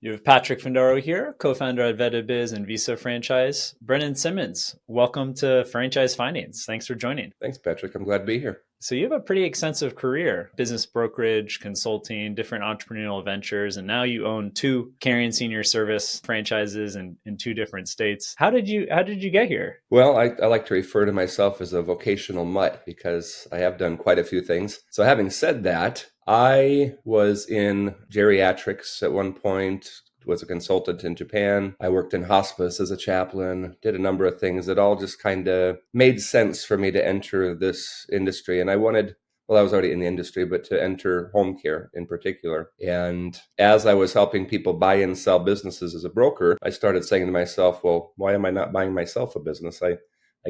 You have Patrick Findaro here, co-founder at VetaBiz and Visa Franchise. Brandyn Simmons, welcome to Franchise Finance. Thanks for joining. Thanks, Patrick. I'm glad to be here. So you have a pretty extensive career, business brokerage, consulting, different entrepreneurial ventures, and now you own two Carrying Senior Service franchises in two different states. How did you get here? Well, I like to refer to myself as a vocational mutt because I have done quite a few things. So having said that, I was in geriatrics at one point, was a consultant in Japan. I worked in hospice as a chaplain, did a number of things that all just kind of made sense for me to enter this industry. And I wanted, well, I was already in the industry, but to enter home care in particular. And as I was helping people buy and sell businesses as a broker, I started saying to myself, well, why am I not buying myself a business? I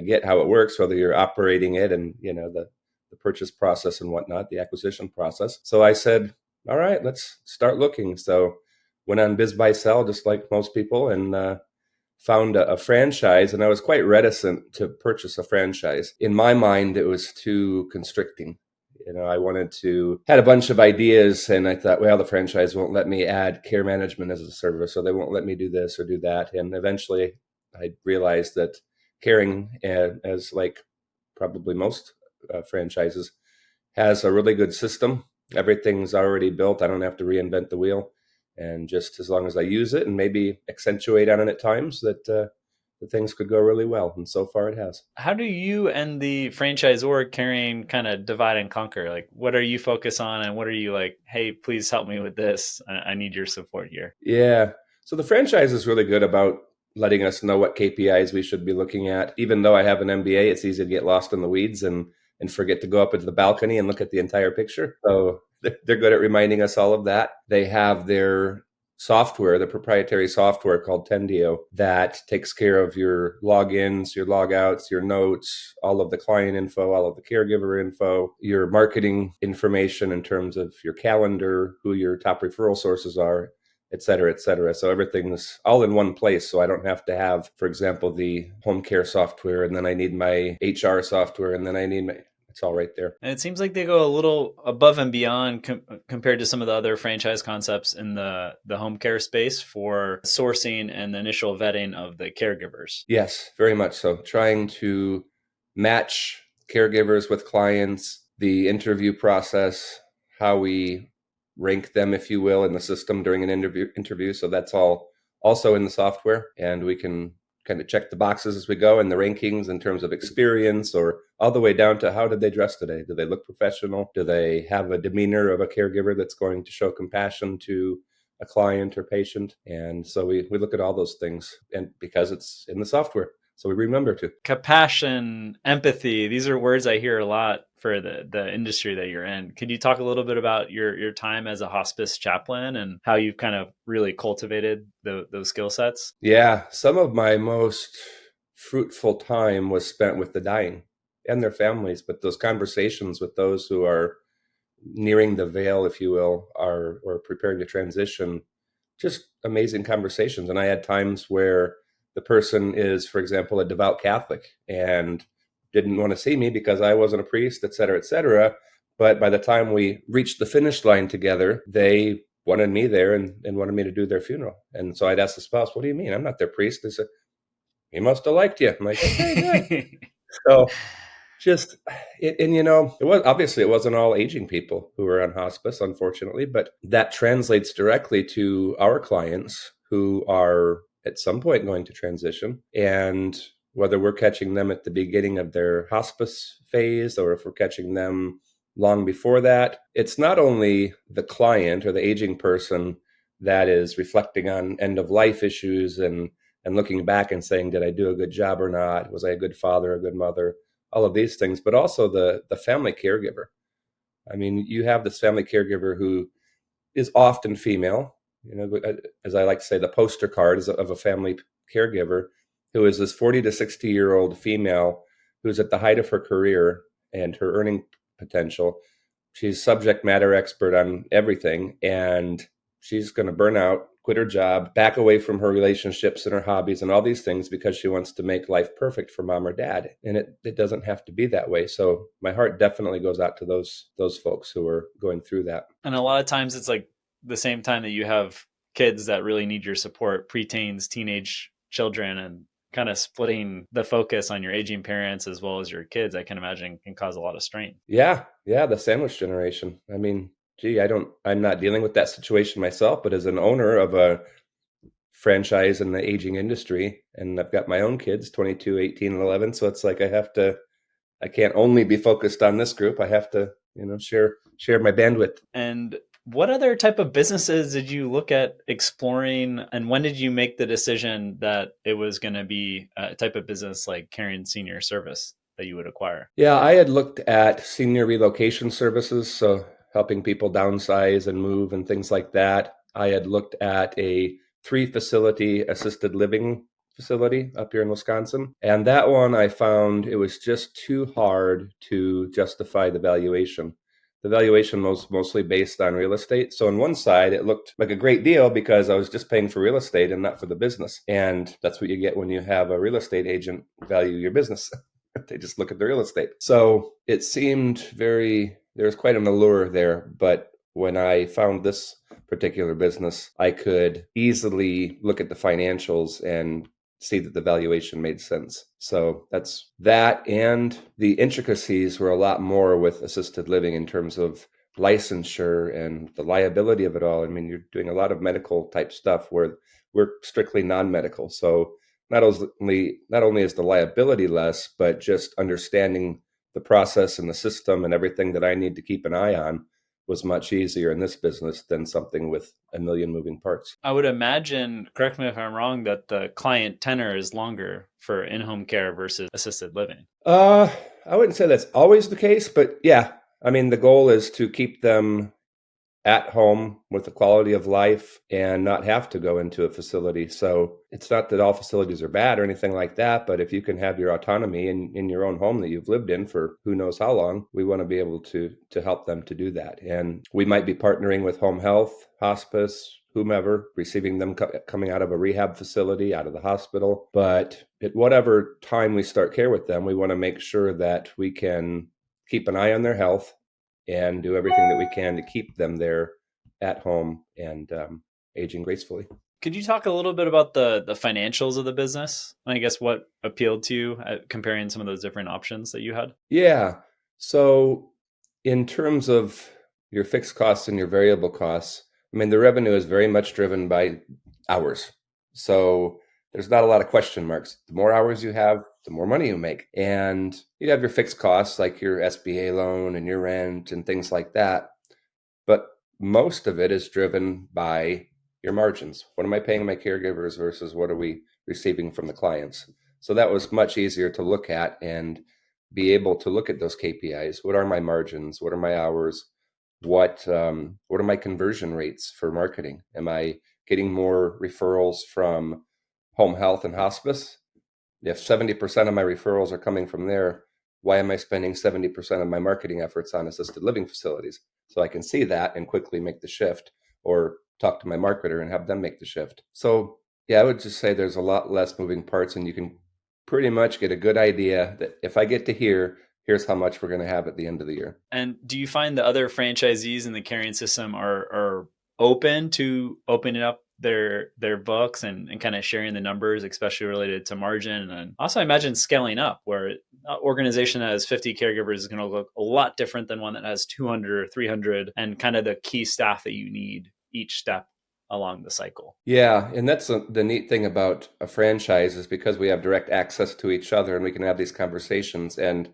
get how it works, whether you're operating it and, the purchase process and whatnot, the acquisition process. So I said, all right, let's start looking. So went on Biz Buy Sell, just like most people, and found a franchise. And I was quite reticent to purchase a franchise. In my mind, it was too constricting. I had a bunch of ideas, and I thought, well, the franchise won't let me add care management as a service, or they won't let me do this or do that. And eventually I realized that caring, as like probably most franchises, has a really good system. Everything's already built. I don't have to reinvent the wheel. And just as long as I use it and maybe accentuate on it at times, that the things could go really well. And so far it has. How do you and the franchisor carrying kind of divide and conquer? Like, what are you focused on, and what are you like, hey, please help me with this. I need your support here. Yeah. So the franchise is really good about letting us know what KPIs we should be looking at. Even though I have an MBA, it's easy to get lost in the weeds and forget to go up into the balcony and look at the entire picture. So they're good at reminding us all of that. They have their software, the proprietary software called Tendio, that takes care of your logins, your logouts, your notes, all of the client info, all of the caregiver info, your marketing information in terms of your calendar, who your top referral sources are, et cetera, et cetera. So everything's all in one place. So I don't have to have, for example, the home care software, and then I need my HR software, and then I need it's all right there. And it seems like they go a little above and beyond compared to some of the other franchise concepts in the home care space for sourcing and the initial vetting of the caregivers. Yes, very much so. Trying to match caregivers with clients, the interview process, how we rank them, if you will, in the system during an interview. So that's all also in the software, and we can kind of check the boxes as we go in the rankings in terms of experience, or all the way down to how did they dress today? Do they look professional? Do they have a demeanor of a caregiver that's going to show compassion to a client or patient? And so we look at all those things, and because it's in the software, so we remember to. Compassion, empathy, these are words I hear a lot for the industry that you're in. Could you talk a little bit about your time as a hospice chaplain and how you've kind of really cultivated those skill sets? Yeah, some of my most fruitful time was spent with the dying and their families, but those conversations with those who are nearing the veil, if you will, or preparing to transition, just amazing conversations. And I had times where the person is, for example, a devout Catholic and didn't want to see me because I wasn't a priest, et cetera, et cetera. But by the time we reached the finish line together, they wanted me there and wanted me to do their funeral. And so I'd ask the spouse, what do you mean? I'm not their priest. They said, he must have liked you. I'm like, okay, good. So just, it wasn't all aging people who were on hospice, unfortunately, but that translates directly to our clients who are at some point going to transition. And whether we're catching them at the beginning of their hospice phase or if we're catching them long before that, it's not only the client or the aging person that is reflecting on end of life issues and looking back and saying, did I do a good job or not? Was I a good father, a good mother? All of these things, but also the family caregiver. I mean, you have this family caregiver who is often female, as I like to say, the poster card is of a family caregiver who is this 40 to 60-year-old female who's at the height of her career and her earning potential. She's subject matter expert on everything, and she's going to burn out, quit her job, back away from her relationships and her hobbies and all these things because she wants to make life perfect for mom or dad. And it doesn't have to be that way. So my heart definitely goes out to those folks who are going through that. And a lot of times it's like the same time that you have kids that really need your support, preteens, teenage children, and kind of splitting the focus on your aging parents as well as your kids, I can imagine can cause a lot of strain. Yeah, yeah, the sandwich generation. I mean, gee, I'm not dealing with that situation myself, but as an owner of a franchise in the aging industry, and I've got my own kids, 22, 18, and 11, so it's like I can't only be focused on this group. I have to, share my bandwidth. And what other type of businesses did you look at exploring? And when did you make the decision that it was going to be a type of business like Caring Senior Service that you would acquire? Yeah, I had looked at senior relocation services, so helping people downsize and move and things like that. I had looked at a 3 facility assisted living facility up here in Wisconsin. And that one I found it was just too hard to justify the valuation. The valuation was mostly based on real estate. So on one side, it looked like a great deal because I was just paying for real estate and not for the business. And that's what you get when you have a real estate agent value your business. They just look at the real estate. So it seemed there's quite an allure there. But when I found this particular business, I could easily look at the financials and see that the valuation made sense. So that's that. And the intricacies were a lot more with assisted living in terms of licensure and the liability of it all. I mean, you're doing a lot of medical type stuff where we're strictly non-medical. So not only is the liability less, but just understanding the process and the system and everything that I need to keep an eye on was much easier in this business than something with a million moving parts. I would imagine, correct me if I'm wrong, that the client tenure is longer for in-home care versus assisted living. I wouldn't say that's always the case, but yeah, I mean, the goal is to keep them at home with the quality of life and not have to go into a facility. So it's not that all facilities are bad or anything like that, but if you can have your autonomy in your own home that you've lived in for who knows how long, we want to be able to help them to do that. And we might be partnering with home health, hospice, whomever, receiving them coming out of a rehab facility, out of the hospital. But at whatever time we start care with them, we want to make sure that we can keep an eye on their health and do everything that we can to keep them there at home and aging gracefully. Could you talk a little bit about the financials of the business? And I guess what appealed to you comparing some of those different options that you had? Yeah. So in terms of your fixed costs and your variable costs, I mean, the revenue is very much driven by hours. So there's not a lot of question marks. The more hours you have, the more money you make. And you have your fixed costs like your SBA loan and your rent and things like that. But most of it is driven by your margins. What am I paying my caregivers versus what are we receiving from the clients? So that was much easier to look at and be able to look at those KPIs. What are my margins? What are my hours? What are my conversion rates for marketing? Am I getting more referrals from home health and hospice? If 70% of my referrals are coming from there, why am I spending 70% of my marketing efforts on assisted living facilities? So I can see that and quickly make the shift or talk to my marketer and have them make the shift. So yeah, I would just say there's a lot less moving parts and you can pretty much get a good idea that if I get to here, here's how much we're going to have at the end of the year. And do you find the other franchisees in the Caring system are open to opening up their books and kind of sharing the numbers, especially related to margin? And also I imagine scaling up where an organization that has 50 caregivers is going to look a lot different than one that has 200 or 300 and kind of the key staff that you need each step along the cycle. Yeah, and that's the neat thing about a franchise is because we have direct access to each other and we can have these conversations and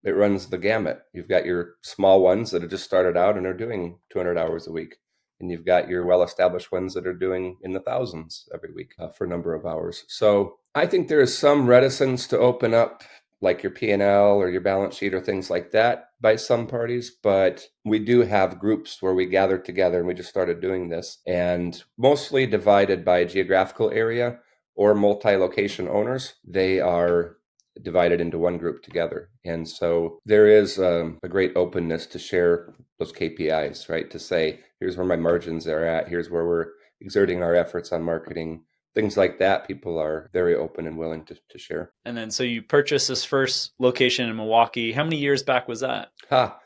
it runs the gamut. You've got your small ones that have just started out and are doing 200 hours a week. And you've got your well-established ones that are doing in the thousands every week for a number of hours. So I think there is some reticence to open up like your P&L or your balance sheet or things like that by some parties. But we do have groups where we gather together and we just started doing this and mostly divided by geographical area or multi-location owners. They are divided into one group together. And so there is a great openness to share those KPIs, right? To say, here's where my margins are at, here's where we're exerting our efforts on marketing, things like that. People are very open and willing to share. And then so you purchased this first location in Milwaukee. How many years back was that?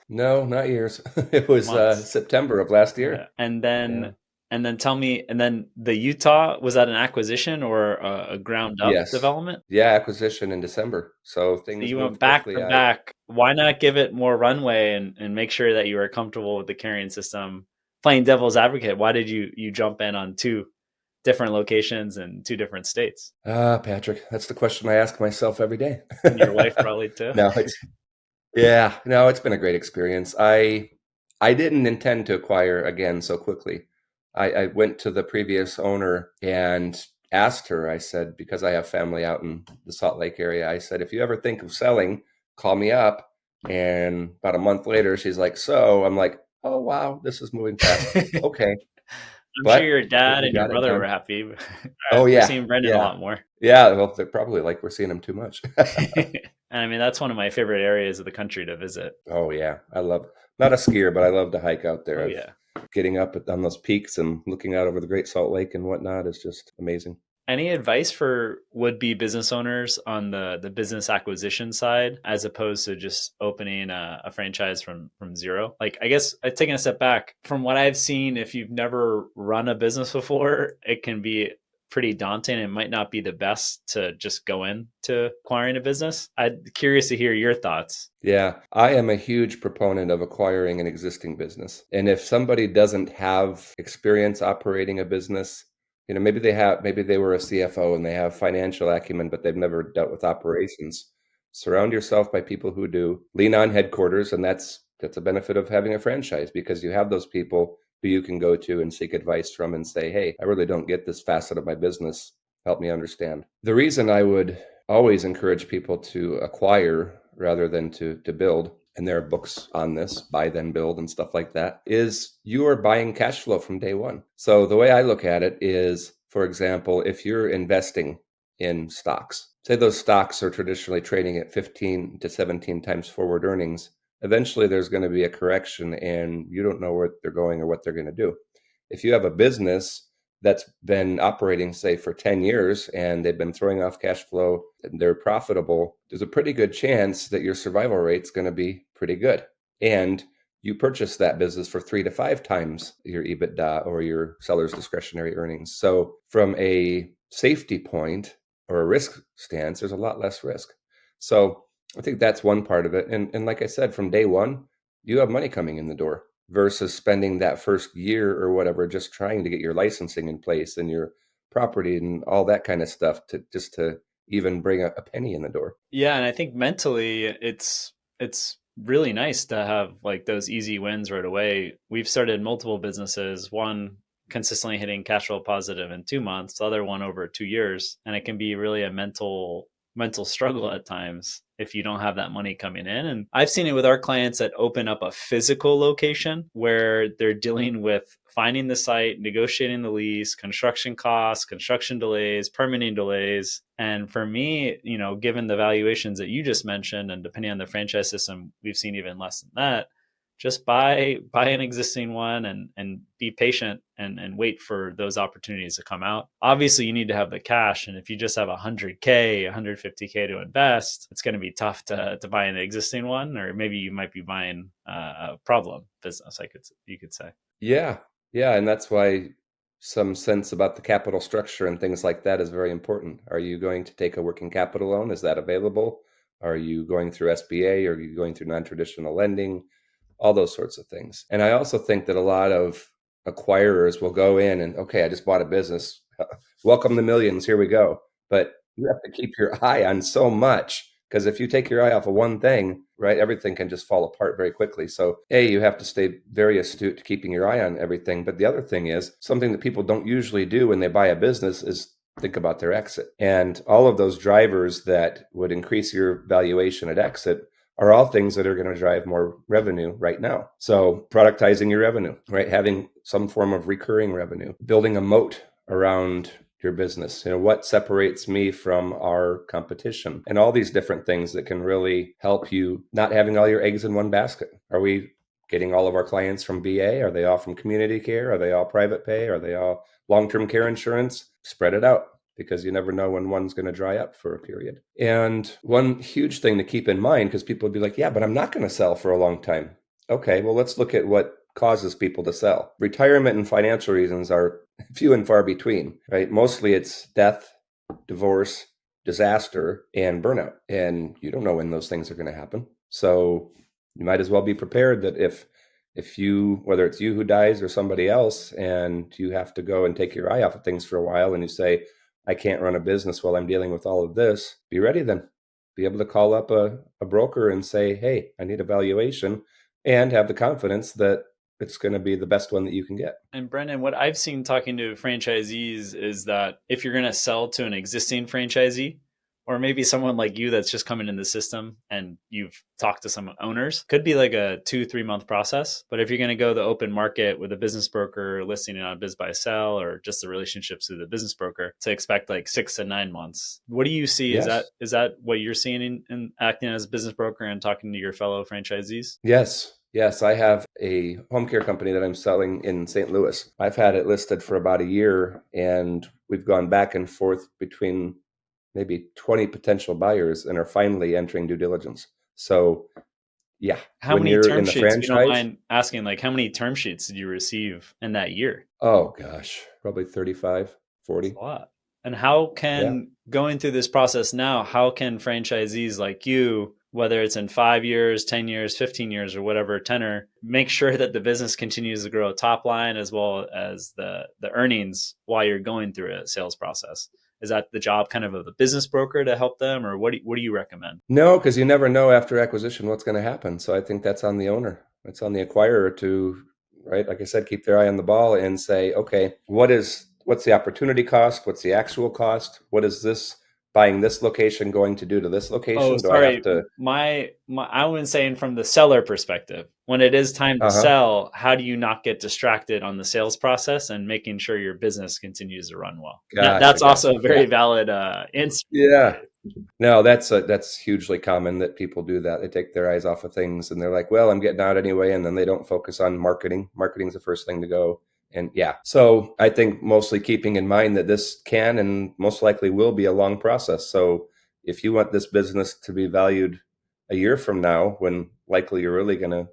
No, not years. It was September of last year. Yeah. And then And then tell me, and then the Utah, was that an acquisition or a ground up Yes. development? Yeah, acquisition in December. So So things you moved went back quickly. to I back. Why not give it more runway and make sure that you were comfortable with the carrying system? Playing devil's advocate, why did you jump in on two different locations in two different states? Patrick, that's the question I ask myself every day. And your wife probably too. No, yeah, no, it's been a great experience. I didn't intend to acquire again so quickly. I went to the previous owner and asked her, I said, because I have family out in the Salt Lake area, I said, if you ever think of selling, call me up. And about a month later, she's like, so I'm like, oh, wow, this is moving fast. Okay. I'm sure But your dad we and your got it brother done. were happy. Oh, We're yeah. seeing Brendan a Yeah. lot more. Yeah. Well, they're probably like, we're seeing him too much. And I mean, that's one of my favorite areas of the country to visit. Oh yeah, I love not a skier, but I love to hike out there. Oh I've yeah. getting up on those peaks and looking out over the Great Salt Lake and whatnot is just amazing. Any advice for would-be business owners on the business acquisition side, as opposed to just opening a franchise from zero? Like, I guess taking a step back from what I've seen, if you've never run a business before, it can be pretty daunting. It might not be the best to just go into acquiring a business. I'm curious to hear your thoughts. Yeah, I am a huge proponent of acquiring an existing business. And if somebody doesn't have experience operating a business, maybe they were a CFO and they have financial acumen, but they've never dealt with operations. Surround yourself by people who do. Lean on headquarters, and that's a benefit of having a franchise because you have those people who you can go to and seek advice from and say, "Hey, I really don't get this facet of my business. Help me understand." The reason I would always encourage people to acquire rather than to build, and there are books on this, buy then build and stuff like that, is you are buying cash flow from day one. So the way I look at it is, for example, if you're investing in stocks, say those stocks are traditionally trading at 15 to 17 times forward earnings, eventually there's going to be a correction and you don't know where they're going or what they're going to do. If you have a business that's been operating, say, for 10 years and they've been throwing off cash flow and they're profitable, there's a pretty good chance that your survival rate's going to be pretty good. And you purchase that business for 3 to 5 times your EBITDA or your seller's discretionary earnings. So from a safety point or a risk stance, there's a lot less risk. So I think that's one part of it. And like I said, from day one, you have money coming in the door versus spending that first year or whatever just trying to get your licensing in place and your property and all that kind of stuff to even bring a penny in the door. Yeah, and I think mentally it's really nice to have like those easy wins right away. We've started multiple businesses, one consistently hitting cash flow positive in 2 months, the other one over 2 years, and it can be really a mental struggle at times if you don't have that money coming in. And I've seen it with our clients that open up a physical location where they're dealing with finding the site, negotiating the lease, construction costs, construction delays, permitting delays. And for me, given the valuations that you just mentioned, and depending on the franchise system, we've seen even less than that. Just buy an existing one and be patient and wait for those opportunities to come out. Obviously, you need to have the cash, and if you just have 100K, 150K to invest, it's going to be tough to buy an existing one, or maybe you might be buying a problem business. You could say. Yeah. Yeah. And that's why some sense about the capital structure and things like that is very important. Are you going to take a working capital loan? Is that available? Are you going through SBA? Are you going through non-traditional lending? All those sorts of things. And I also think that a lot of acquirers will go in and, okay, I just bought a business. Welcome the millions. Here we go. But you have to keep your eye on so much because if you take your eye off of one thing, right, everything can just fall apart very quickly. So, you have to stay very astute to keeping your eye on everything. But the other thing is something that people don't usually do when they buy a business is think about their exit. And all of those drivers that would increase your valuation at exit are all things that are going to drive more revenue right now. So productizing your revenue, right? Having some form of recurring revenue, building a moat around your business. What separates me from our competition and all these different things that can really help you not having all your eggs in one basket. Are we getting all of our clients from VA? Are they all from community care? Are they all private pay? Are they all long-term care insurance? Spread it out, because you never know when one's going to dry up for a period. And one huge thing to keep in mind, because people would be like, yeah, but I'm not going to sell for a long time. Okay, well, let's look at what causes people to sell. Retirement and financial reasons are few and far between, right? Mostly it's death, divorce, disaster, and burnout. And you don't know when those things are going to happen. So you might as well be prepared that if you, whether it's you who dies or somebody else, and you have to go and take your eye off of things for a while, and you say, I can't run a business while I'm dealing with all of this, be ready then. Be able to call up a broker and say, hey, I need a valuation, and have the confidence that it's going to be the best one that you can get. And Brandyn, what I've seen talking to franchisees is that if you're going to sell to an existing franchisee, or maybe someone like you that's just coming in the system and you've talked to some owners, could be like a 2-3 month process. But if you're going to go the open market with a business broker listing it on Biz Buy Sell, or just the relationships through the business broker, to expect like 6 to 9 months. What do you see? Yes. Is that what you're seeing in acting as a business broker and talking to your fellow franchisees? Yes. Yes, I have a home care company that I'm selling in St. Louis. I've had it listed for about a year, and we've gone back and forth between maybe 20 potential buyers and are finally entering due diligence. So, yeah, How when many you're term in the sheets, if you don't franchise, mind asking, like how many term sheets did you receive in that year? oh gosh, probably 35, That's 40. a lot. And how Yeah. can, going through this process now, how can franchisees like you, whether it's in 5 years, 10 years, 15 years, or whatever tenor, make sure that the business continues to grow top line as well as the earnings while you're going through a sales process? Is that the job kind of the business broker to help them, or what do you recommend? No, because you never know after acquisition what's going to happen. So I think that's on the owner. It's on the acquirer to, right, like I said, keep their eye on the ball and say, okay, what's the opportunity cost? What's the actual cost? What is this buying this location going to do to this Oh, location? Do I have sorry. to? My I was saying from the seller perspective. When it is time to Uh-huh. sell, how do you not get distracted on the sales process and making sure your business continues to run well? Gotcha, That's also gotcha. a Yeah. very valid answer. Yeah. No, that's hugely common that people do that. They take their eyes off of things and they're like, well, I'm getting out anyway, and then they don't focus on marketing. Marketing's the first thing to go. And yeah. So I think mostly keeping in mind that this can and most likely will be a long process. So if you want this business to be valued a year from now, when likely you're really gonna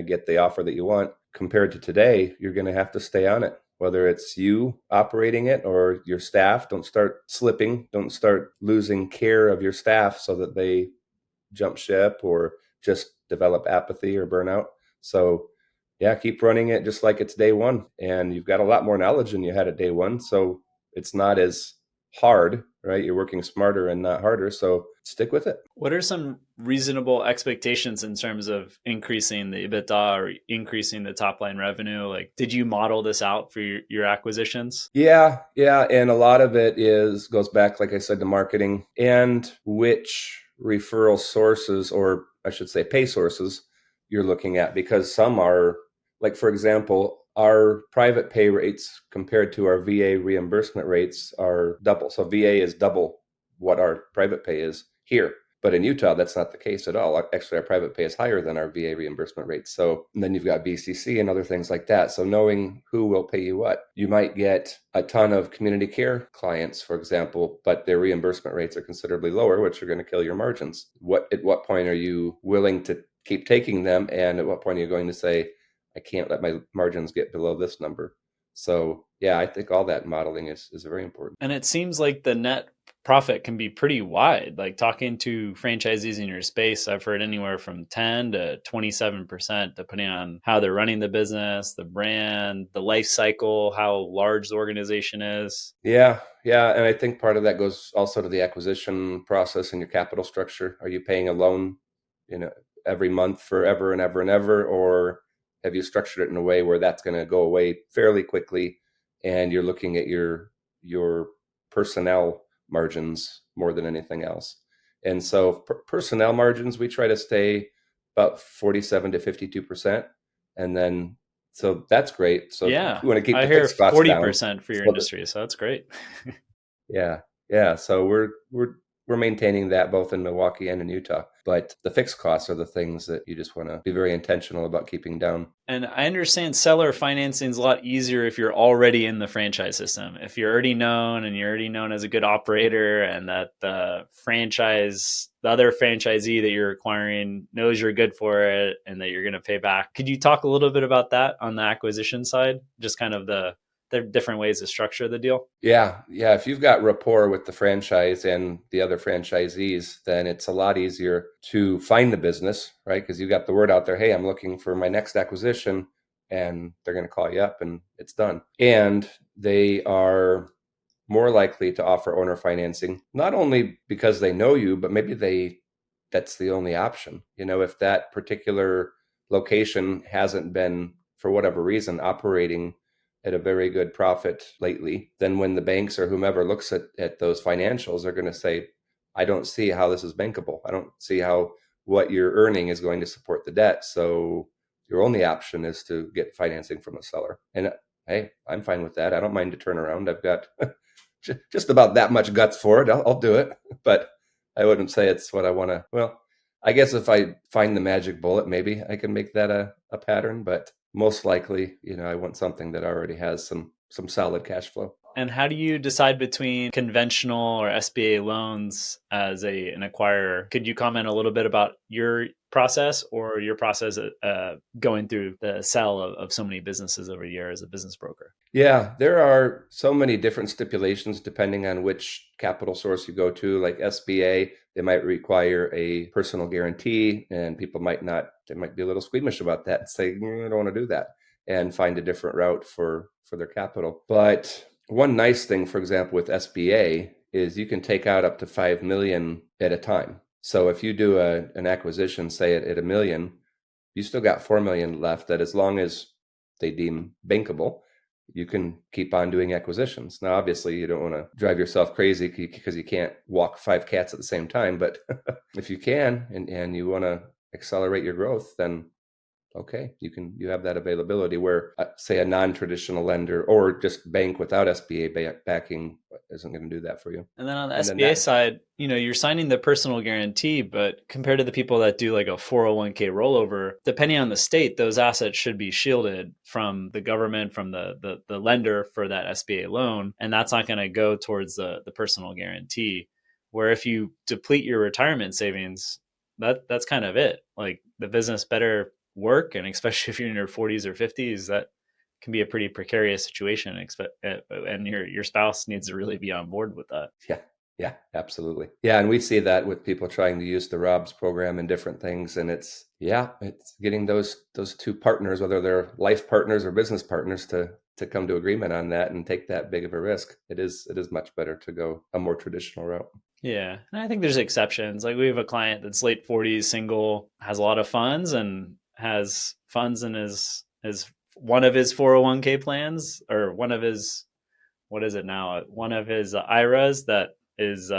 get the offer that you want, compared to today, you're gonna have to stay on it, whether it's you operating it or your staff. Don't start slipping. Don't start losing care of your staff so that they jump ship or just develop apathy or burnout. So, yeah, keep running it just like it's day one. And you've got a lot more knowledge than you had at day one. So it's not as hard, right? You're working smarter and not harder. So stick with it. What are some reasonable expectations in terms of increasing the EBITDA or increasing the top line revenue? Like, did you model this out for your acquisitions? Yeah, yeah, and a lot of it is goes back, like I said, to marketing and which referral sources, or I should say, pay sources you're looking at, because some are, like for example, our private pay rates compared to our VA reimbursement rates are double. So VA is double what our private pay is here. But in Utah, that's not the case at all. Actually, our private pay is higher than our VA reimbursement rates. So then you've got VCC and other things like that. So knowing who will pay you what, you might get a ton of community care clients, for example, but their reimbursement rates are considerably lower, which are going to kill your margins. At what point are you willing to keep taking them? And at what point are you going to say, I can't let my margins get below this number? So yeah, I think all that modeling is very important. And it seems like the net profit can be pretty wide. Like talking to franchisees in your space, I've heard anywhere from 10 to 27%, depending on how they're running the business, the brand, the life cycle, how large the organization is. Yeah, yeah, and I think part of that goes also to the acquisition process and your capital structure. Are you paying a loan, you know, every month forever and ever and ever, or have you structured it in a way where that's going to go away fairly quickly, and you're looking at your personnel margins more than anything else? And so personnel margins, we try to stay about 47 to 52%, and then so that's great. So Yeah. we want to keep I the hear fixed costs down. 40% for your So that, industry. So that's great. yeah, yeah. So we're we're maintaining that both in Milwaukee and in Utah. But the fixed costs are the things that you just want to be very intentional about keeping down. And I understand seller financing is a lot easier if you're already in the franchise system. If you're already known and you're already known as a good operator, and that the other franchisee that you're acquiring knows you're good for it and that you're going to pay back. Could you talk a little bit about that on the acquisition side? Just kind of the different ways to structure the deal? Yeah. If you've got rapport with the franchise and the other franchisees, then it's a lot easier to find the business, right? Because you've got the word out there, hey, I'm looking for my next acquisition, and they're going to call you up and it's done. And they are more likely to offer owner financing, not only because they know you, but maybe that's the only option. If that particular location hasn't been, for whatever reason, operating at a very good profit lately, then when the banks or whomever looks at those financials, they're going to say, I don't see how this is bankable. I don't see how what you're earning is going to support the debt. So your only option is to get financing from a seller. And hey, I'm fine with that. I don't mind to turn around. I've got just about that much guts for it. I'll do it, but I wouldn't say it's what I want to. Well, I guess if I find the magic bullet, maybe I can make that a pattern, but most likely, I want something that already has some solid cash flow. And how do you decide between conventional or SBA loans as an acquirer? Could you comment a little bit about your process or your process going through the sale of so many businesses over a year as a business broker? Yeah, there are so many different stipulations depending on which capital source you go to. Like SBA, they might require a personal guarantee, and people might not, they might be a little squeamish about that and say, I don't want to do that, and find a different route for their capital. But one nice thing, for example, with SBA is you can take out up to 5 million at a time. So if you do an acquisition, say at $1 million, you still got 4 million left that, as long as they deem bankable, you can keep on doing acquisitions. Now, obviously, you don't want to drive yourself crazy because you can't walk 5 cats at the same time. But if you can, and you want to accelerate your growth, then okay, you have that availability where, say, a non-traditional lender or just bank without SBA backing isn't going to do that for you. And then on the SBA side, you're signing the personal guarantee, but compared to the people that do like a 401k rollover, depending on the state, those assets should be shielded from the government, from the lender for that SBA loan. And that's not going to go towards the personal guarantee. Where if you deplete your retirement savings, that's kind of it. Like, the business better work, and especially if you're in your 40s or 50s, that can be a pretty precarious situation, and your spouse needs to really be on board with that. Yeah, absolutely. Yeah, and we see that with people trying to use the ROBS program and different things, and it's getting those two partners, whether they're life partners or business partners, to come to agreement on that and take that big of a risk. It is much better to go a more traditional route. Yeah. And I think there's exceptions. Like, we have a client that's late 40s, single, has a lot of funds, and has funds in his one of his 401k plans, or one of his, what is it now? One of his IRAs that is,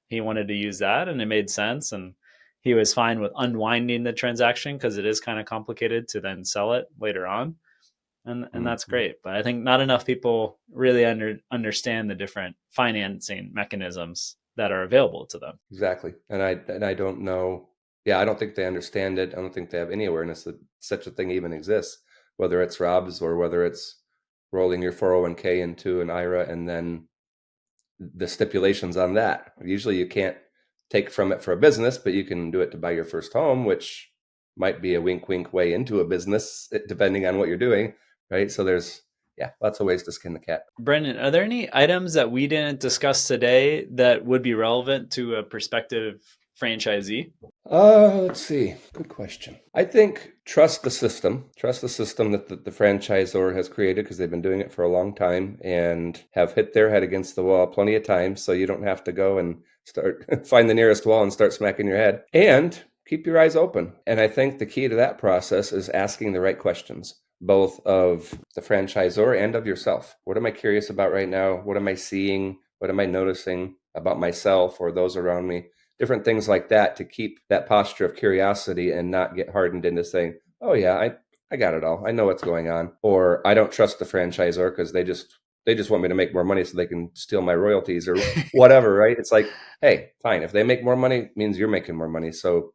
he wanted to use that, and it made sense. And he was fine with unwinding the transaction because it is kind of complicated to then sell it later on. And that's great. But I think not enough people really understand the different financing mechanisms that are available to them. Exactly. And I don't know. Yeah, I don't think they understand it. I don't think they have any awareness that such a thing even exists, whether it's ROBS or whether it's rolling your 401k into an IRA and then the stipulations on that. Usually you can't take from it for a business, but you can do it to buy your first home, which might be a wink, wink way into a business, depending on what you're doing, right? So there's lots of ways to skin the cat. Brandyn, are there any items that we didn't discuss today that would be relevant to a prospective franchisee? Let's see. Good question. I think trust the system. Trust the system that the franchisor has created, because they've been doing it for a long time and have hit their head against the wall plenty of times. So you don't have to go and start find the nearest wall and start smacking your head. And keep your eyes open. And I think the key to that process is asking the right questions, both of the franchisor and of yourself. What am I curious about right now? What am I seeing? What am I noticing about myself or those around me? Different things like that, to keep that posture of curiosity and not get hardened into saying, oh yeah, I got it all. I know what's going on. Or I don't trust the franchisor because they just they just want me to make more money so they can steal my royalties or whatever, right? It's like, hey, fine. If they make more money, it means you're making more money. So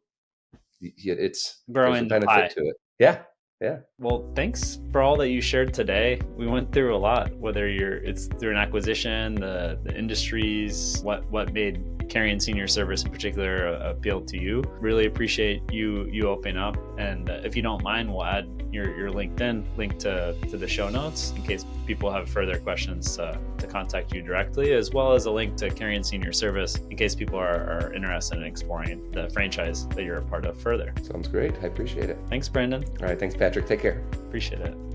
there's a Growing the benefit pie. to it. Yeah. Yeah. Well, thanks for all that you shared today. We went through a lot, whether it's through an acquisition, the industries, what made Carrion Senior Service in particular appeal to you. Really appreciate you opening up. And if you don't mind, we'll add your LinkedIn link to the show notes in case people have further questions to contact you directly, as well as a link to Carrion Senior Service in case people are interested in exploring the franchise that you're a part of further. Sounds great. I appreciate it. Thanks, Brandon. All right. Thanks, Patrick. Take care. Appreciate it.